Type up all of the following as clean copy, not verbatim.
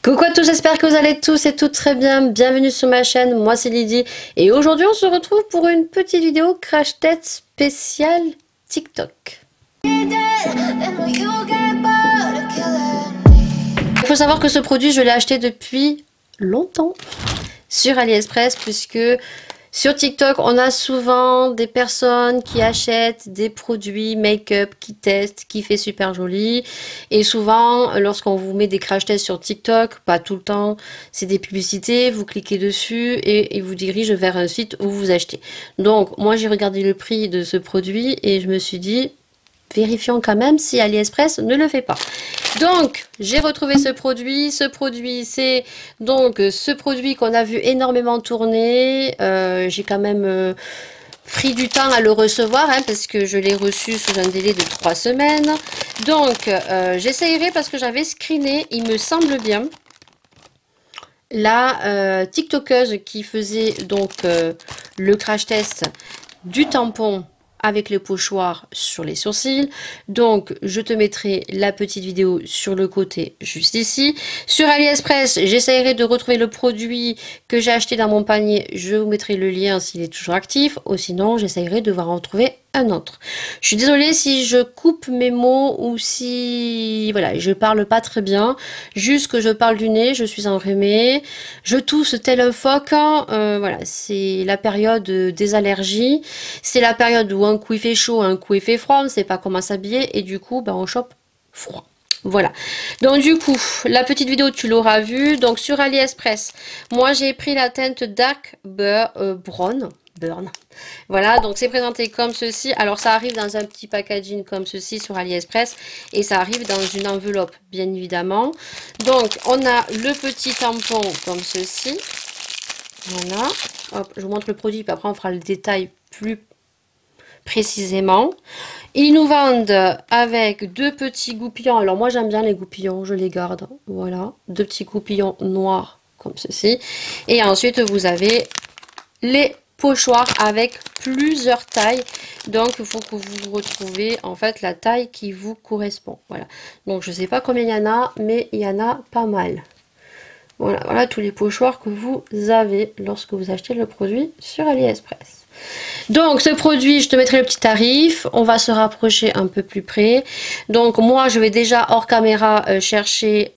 Coucou à tous, j'espère que vous allez tous et toutes très bien. Bienvenue sur ma chaîne, moi c'est Lydie. Et aujourd'hui on se retrouve pour une petite vidéo crash test spéciale TikTok. Il faut savoir que ce produit je l'ai acheté depuis longtemps sur AliExpress, puisque sur TikTok, on a souvent des personnes qui achètent des produits make-up, qui testent, qui fait super joli. Et souvent, lorsqu'on vous met des crash tests sur TikTok, pas tout le temps, c'est des publicités, vous cliquez dessus et il vous dirige vers un site où vous achetez. Donc, moi, j'ai regardé le prix de ce produit et je me suis dit, vérifions quand même si AliExpress ne le fait pas. Donc, j'ai retrouvé ce produit. Ce produit, c'est donc ce produit qu'on a vu énormément tourner. J'ai quand même pris du temps à le recevoir, hein, parce que je l'ai reçu sous un délai de 3 semaines. Donc, j'essayerai parce que j'avais screené, il me semble bien, la TikTokeuse qui faisait donc le crash test du tampon avec le pochoir sur les sourcils. Donc je te mettrai la petite vidéo sur le côté juste ici. Sur AliExpress, j'essaierai de retrouver le produit que j'ai acheté dans mon panier. Je vous mettrai le lien s'il est toujours actif, ou sinon j'essaierai de en trouver un autre. Je suis désolée si je coupe mes mots ou si voilà, je parle pas très bien, juste que je parle du nez, je suis enrhumée, je tousse tel un phoque, voilà, c'est la période des allergies, c'est la période où un coup il fait chaud, un coup il fait froid, on ne sait pas comment s'habiller et du coup ben, on chope froid. Voilà, donc du coup, la petite vidéo tu l'auras vue. Donc sur AliExpress, moi j'ai pris la teinte Dark Brown Burn. Voilà, donc c'est présenté comme ceci. Alors ça arrive dans un petit packaging comme ceci sur AliExpress et ça arrive dans une enveloppe bien évidemment. Donc on a le petit tampon comme ceci. Voilà, hop, je vous montre le produit puis après on fera le détail plus précisément. Ils nous vendent avec deux petits goupillons. Alors moi j'aime bien les goupillons, je les garde. Voilà, deux petits goupillons noirs comme ceci. Et ensuite vous avez les pochoirs avec plusieurs tailles. Donc il faut que vous retrouvez en fait la taille qui vous correspond. Voilà. Donc je sais pas combien il y en a, mais il y en a pas mal. Voilà, voilà tous les pochoirs que vous avez lorsque vous achetez le produit sur AliExpress. Donc ce produit, je te mettrai le petit tarif, on va se rapprocher un peu plus près. Donc moi je vais déjà hors caméra chercher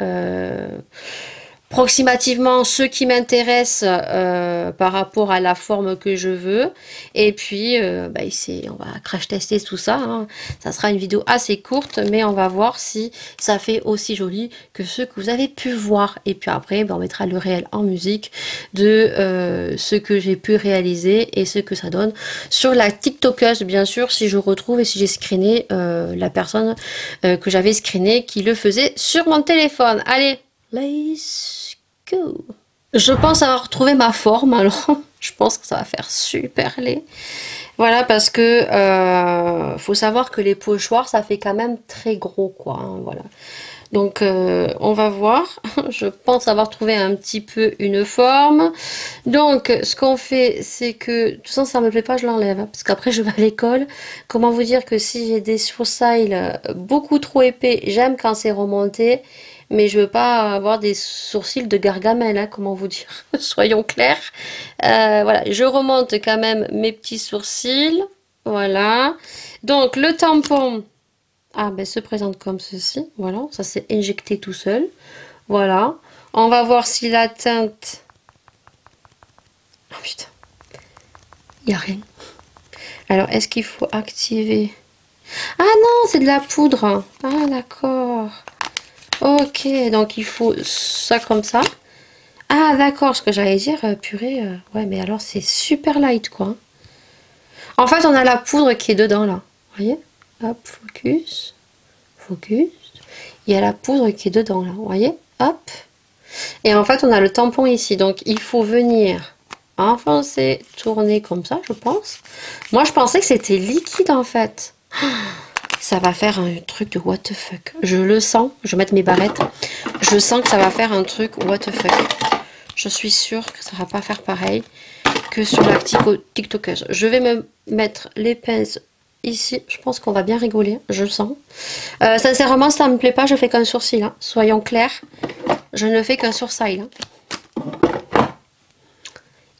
approximativement ce qui m'intéresse par rapport à la forme que je veux. Et puis bah, ici, on va crash tester tout ça, hein. Ça sera une vidéo assez courte, mais on va voir si ça fait aussi joli que ce que vous avez pu voir. Et puis après, bah, on mettra le réel en musique de ce que j'ai pu réaliser et ce que ça donne sur la TikTokeuse, bien sûr, si je retrouve et si j'ai screené la personne que j'avais screené qui le faisait sur mon téléphone. Allez, let's go. Je pense avoir retrouvé ma forme, alors je pense que ça va faire super laid. Voilà, parce que faut savoir que les pochoirs, ça fait quand même très gros, quoi, hein, voilà. Donc on va voir. Je pense avoir trouvé un petit peu une forme. Donc ce qu'on fait, c'est que de toute façon ça me plaît pas, je l'enlève, hein, parce qu'après je vais à l'école. Comment vous dire que si j'ai des sourcils beaucoup trop épais, j'aime quand c'est remonté. Mais je veux pas avoir des sourcils de Gargamel, hein, comment vous dire, soyons clairs. Voilà, je remonte quand même mes petits sourcils. Voilà. Donc le tampon se présente comme ceci. Voilà, ça s'est injecté tout seul. Voilà. On va voir si la teinte... Oh putain. Il n'y a rien. Alors, est-ce qu'il faut activer... Ah non, c'est de la poudre. Ah d'accord. Ok, donc il faut ça comme ça. Ah d'accord, ce que j'allais dire, purée, ouais, mais alors c'est super light, quoi. En fait, on a la poudre qui est dedans, là. Vous voyez? Hop, focus. Focus. Il y a la poudre qui est dedans, là. Vous voyez? Hop. Et en fait, on a le tampon ici. Donc, il faut venir enfoncer, tourner comme ça, je pense. Moi, je pensais que c'était liquide, en fait. Ça va faire un truc de what the fuck. Je le sens. Je vais mettre mes barrettes. Je sens que ça va faire un truc what the fuck. Je suis sûre que ça va pas faire pareil que sur la TikTokeuse. Je vais me mettre les pinces ici. Je pense qu'on va bien rigoler. Je le sens. Sincèrement, ça me plaît pas. Je fais qu'un sourcil. Hein. Soyons clairs. je ne fais qu'un sourcil. Hein.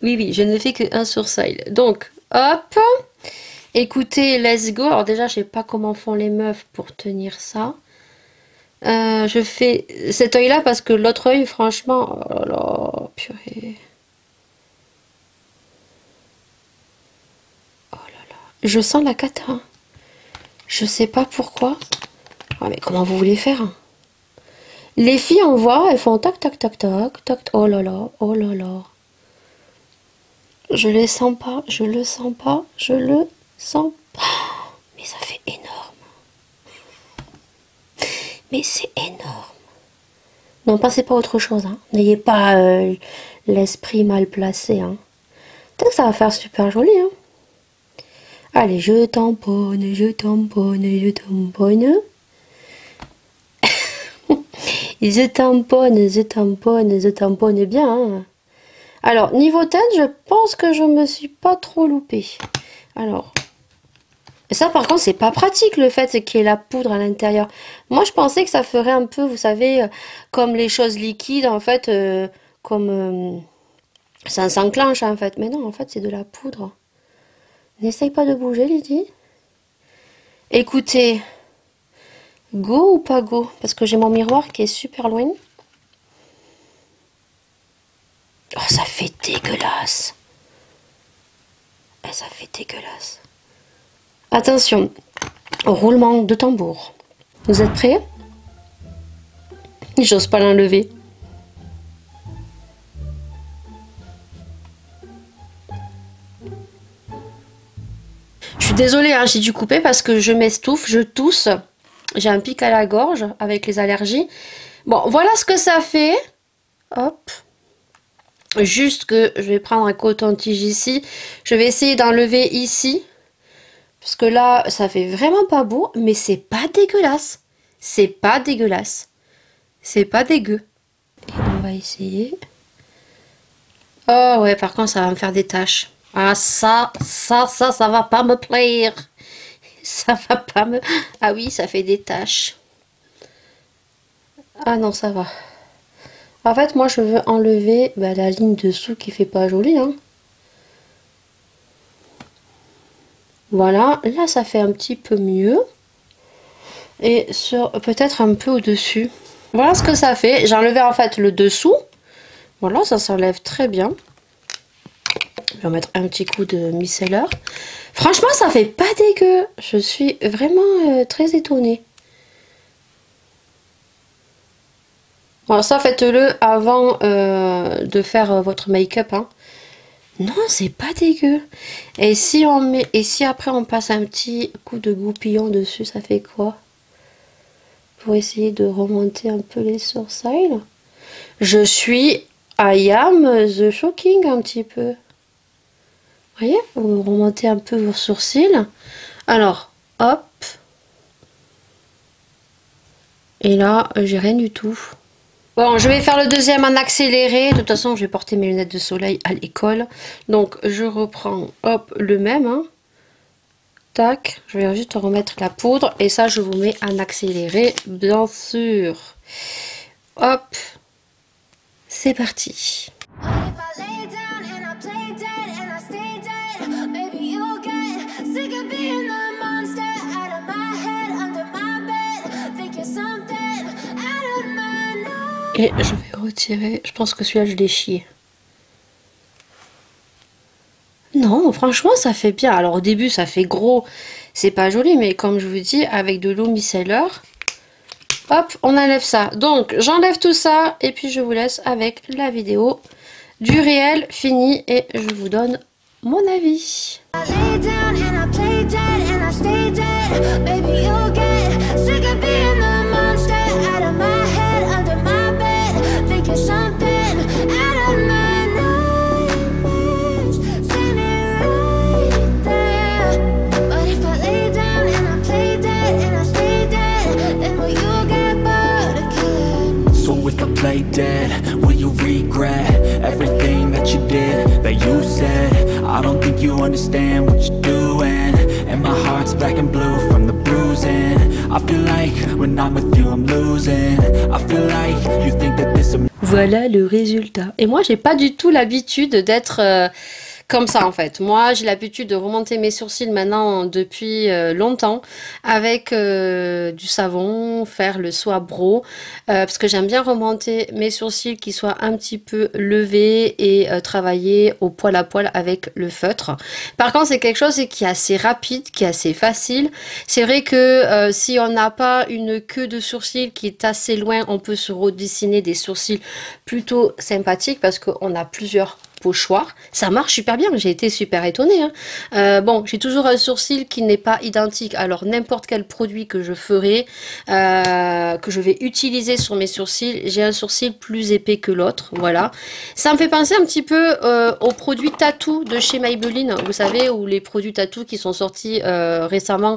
Oui, oui, je ne fais qu'un sourcil. Donc, hop. Écoutez, let's go. Alors déjà, je sais pas comment font les meufs pour tenir ça. Je fais cet œil-là parce que l'autre œil, franchement... Oh là là, purée. Oh là là. Je sens la cata. Hein. Je sais pas pourquoi. Ah, mais comment vous voulez faire hein? Les filles, on voit, elles font tac, tac, tac, tac, tac. Oh là là, oh là là. Je les sens pas, je le sens pas, je le sens pas. Mais ça fait énorme. Mais c'est énorme. Non, passez pas autre chose. Hein. N'ayez pas l'esprit mal placé. Hein. Peut-être que ça va faire super joli. Hein. Allez, je tamponne, je tamponne, je tamponne. Je tamponne, je tamponne, je tamponne bien. Hein. Alors, niveau teinte, je pense que je me suis pas trop loupée. Alors, ça par contre, c'est pas pratique le fait qu'il y ait la poudre à l'intérieur. Moi, je pensais que ça ferait un peu, vous savez, comme les choses liquides, en fait, comme... ça s'enclenche, en fait. Mais non, en fait, c'est de la poudre. N'essaye pas de bouger, Lydie. Écoutez, go ou pas go? Parce que j'ai mon miroir qui est super loin. Oh, ça fait dégueulasse. Ça fait dégueulasse. Attention, roulement de tambour. Vous êtes prêts? J'ose pas l'enlever. Je suis désolée, hein, j'ai dû couper parce que je m'estouffe, je tousse. J'ai un pic à la gorge avec les allergies. Bon, voilà ce que ça fait. Hop. Juste que je vais prendre un coton-tige ici. Je vais essayer d'enlever ici. Parce que là, ça fait vraiment pas beau. Mais c'est pas dégueulasse. C'est pas dégueulasse. C'est pas dégueu. Et on va essayer. Oh ouais, par contre, ça va me faire des taches. Ah, ça va pas me plaire. Ça va pas me... Ah oui, ça fait des taches. Ah non, ça va. En fait, moi, je veux enlever la ligne dessous qui fait pas joli. Hein. Voilà. Là, ça fait un petit peu mieux. Et sur peut-être un peu au-dessus. Voilà ce que ça fait. J'ai enlevé en fait le dessous. Voilà, ça s'enlève très bien. Je vais mettre un petit coup de micellar. Franchement, ça fait pas dégueu. Je suis vraiment très étonnée. Bon, ça, faites-le avant de faire votre make-up. Hein. Non, c'est pas dégueu. Et si on met, et si après on passe un petit coup de goupillon dessus, ça fait quoi? Pour essayer de remonter un peu les sourcils. Je suis I am the shocking un petit peu. Vous voyez? Vous remontez un peu vos sourcils. Alors, hop. Et là, j'ai rien du tout. Bon, je vais faire le deuxième en accéléré. De toute façon, je vais porter mes lunettes de soleil à l'école. Donc, je reprends, hop, le même. Hein. Tac. Je vais juste remettre la poudre. Et ça, je vous mets en accéléré, bien sûr. Hop. C'est parti. Et je vais retirer, je pense que celui-là je l'ai chié. Non, franchement ça fait bien. Alors au début ça fait gros, c'est pas joli, mais comme je vous dis, avec de l'eau micellar, hop, on enlève ça. Donc j'enlève tout ça et puis je vous laisse avec la vidéo du réel fini et je vous donne mon avis. Play dead, will you regret everything that you did, that you said? I don't think you understand what you're doing, and my heart's black and blue from the bruising. I feel like when I'm with you I'm losing. I feel like you think that this. Voilà le résultat. Et moi, j'ai pas du tout l'habitude d'être comme ça en fait. Moi, j'ai l'habitude de remonter mes sourcils maintenant depuis longtemps avec du savon, faire le soie brow, parce que j'aime bien remonter mes sourcils qui soient un petit peu levés et travailler au poil à poil avec le feutre. Par contre, c'est quelque chose qui est assez rapide, qui est assez facile. C'est vrai que si on n'a pas une queue de sourcils qui est assez loin, on peut se redessiner des sourcils plutôt sympathiques parce qu'on a plusieurs pochoir, ça marche super bien, j'ai été super étonnée, hein. Bon, j'ai toujours un sourcil qui n'est pas identique, alors n'importe quel produit que je ferai, que je vais utiliser sur mes sourcils, j'ai un sourcil plus épais que l'autre, voilà. Ça me fait penser un petit peu aux produits tatou de chez Maybelline, vous savez, ou les produits tatou qui sont sortis récemment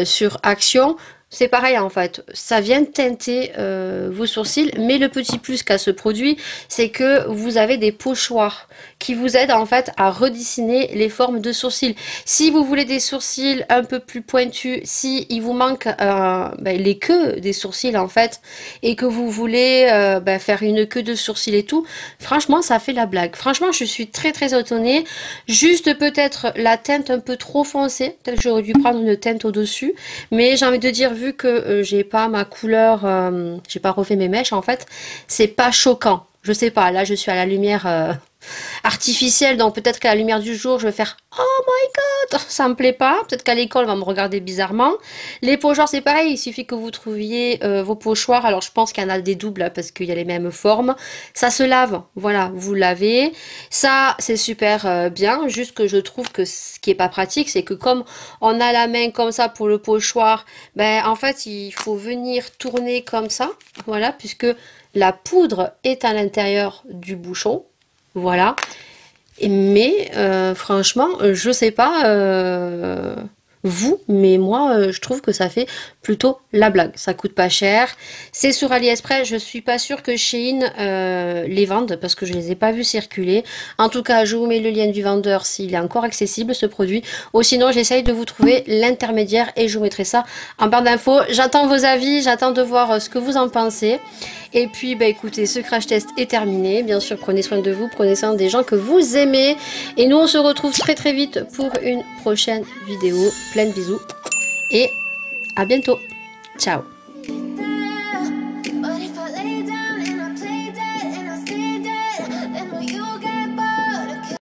sur Action. C'est pareil en fait, ça vient teinter vos sourcils, mais le petit plus qu'a ce produit, c'est que vous avez des pochoirs qui vous aident en fait à redessiner les formes de sourcils. Si vous voulez des sourcils un peu plus pointus, si il vous manque les queues des sourcils en fait, et que vous voulez faire une queue de sourcils et tout, franchement ça fait la blague. Franchement je suis très étonnée, juste peut-être la teinte un peu trop foncée, peut-être que j'aurais dû prendre une teinte au-dessus, mais j'ai envie de dire vu que j'ai pas ma couleur, j'ai pas refait mes mèches en fait, c'est pas choquant. Je sais pas, là je suis à la lumière artificielle, donc peut-être qu'à la lumière du jour je vais faire oh my god, ça me plaît pas, peut-être qu'à l'école on va me regarder bizarrement. Les pochoirs c'est pareil, il suffit que vous trouviez vos pochoirs, alors je pense qu'il y en a des doubles là, parce qu'il y a les mêmes formes, ça se lave, voilà, vous lavez, ça c'est super bien, juste que je trouve que ce qui est pas pratique, c'est que comme on a la main comme ça pour le pochoir, en fait il faut venir tourner comme ça, voilà, puisque la poudre est à l'intérieur du bouchon. Voilà, mais franchement, je sais pas vous, mais moi je trouve que ça fait plutôt la blague. Ça coûte pas cher, c'est sur AliExpress, je suis pas sûre que Shein les vende parce que je les ai pas vus circuler. En tout cas, je vous mets le lien du vendeur s'il est encore accessible ce produit, ou sinon j'essaye de vous trouver l'intermédiaire et je vous mettrai ça en barre d'infos. J'attends vos avis, j'attends de voir ce que vous en pensez. Et puis, écoutez, ce crash test est terminé. Bien sûr, prenez soin de vous, prenez soin des gens que vous aimez. Et nous, on se retrouve très vite pour une prochaine vidéo. Plein de bisous et à bientôt. Ciao.